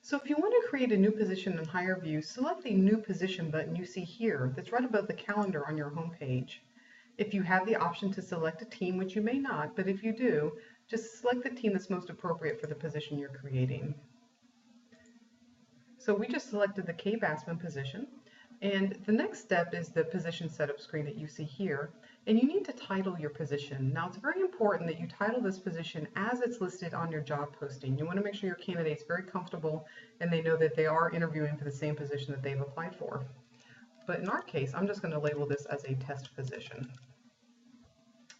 So if you want to create a new position in Hire View, select the New Position button you see here that's right above the calendar on your home page. If you have the option to select a team, which you may not, but if you do, just select the team that's most appropriate for the position you're creating. So we just selected the kbic position, and the next step is the position setup screen that you see here, and you need to title your position. Now it's very important that you title this position as it's listed on your job posting. You want to make sure your candidate's very comfortable and they know that they are interviewing for the same position that they've applied for. But in our case, I'm just going to label this as a test position.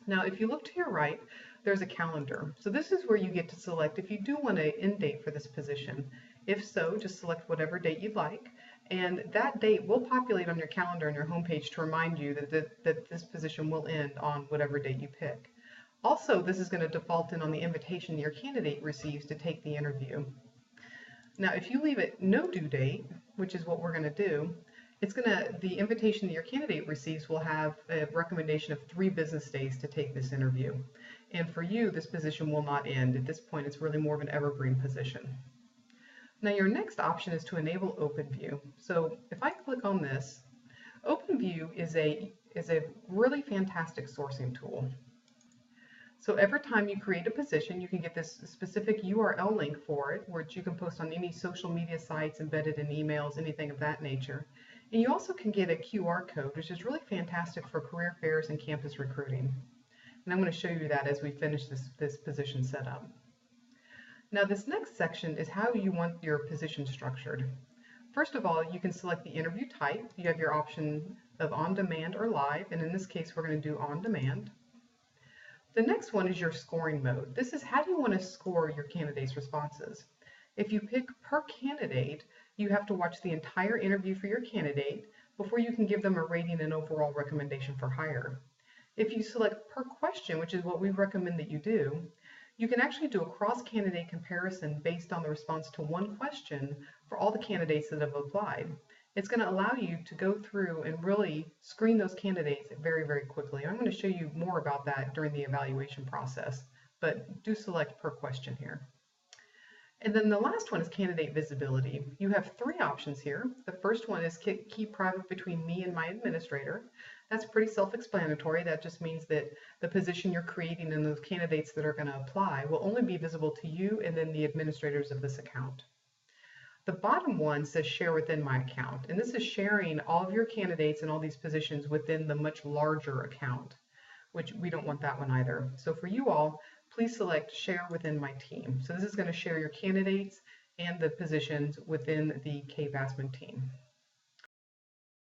Now, if you look to your right, there's a calendar. So this is where you get to select if you do want an end date for this position. If so, just select whatever date you'd like, and that date will populate on your calendar on your homepage to remind you that this position will end on whatever date you pick. Also, this is going to default in on the invitation your candidate receives to take the interview. Now, if you leave it no due date, which is what we're going to do, the invitation that your candidate receives will have a recommendation of 3 business days to take this interview. And for you, this position will not end. At this point, it's really more of an evergreen position. Now your next option is to enable OpenView. So if I click on this, OpenView is a really fantastic sourcing tool. So every time you create a position, you can get this specific URL link for it, which you can post on any social media sites, embedded in emails, anything of that nature. And you also can get a QR code, which is really fantastic for career fairs and campus recruiting. And I'm going to show you that as we finish this position setup. Now this next section is how you want your position structured. First of all, you can select the interview type. You have your option of on-demand or live, and in this case we're going to do on-demand. The next one is your scoring mode. This is how do you want to score your candidate's responses. If you pick per candidate, you have to watch the entire interview for your candidate before you can give them a rating and overall recommendation for hire. If you select per question, which is what we recommend that you do, you can actually do a cross-candidate comparison based on the response to one question for all the candidates that have applied. It's going to allow you to go through and really screen those candidates very, very quickly. I'm going to show you more about that during the evaluation process, but do select per question here. And then the last one is candidate visibility. You have 3 options here. The first one is keep private between me and my administrator. That's pretty self-explanatory. That just means that the position you're creating and those candidates that are going to apply will only be visible to you and then the administrators of this account. The bottom one says share within my account, and this is sharing all of your candidates and all these positions within the much larger account, which we don't want that one either. So for you all, please select share within my team. So this is going to share your candidates and the positions within the kbic team.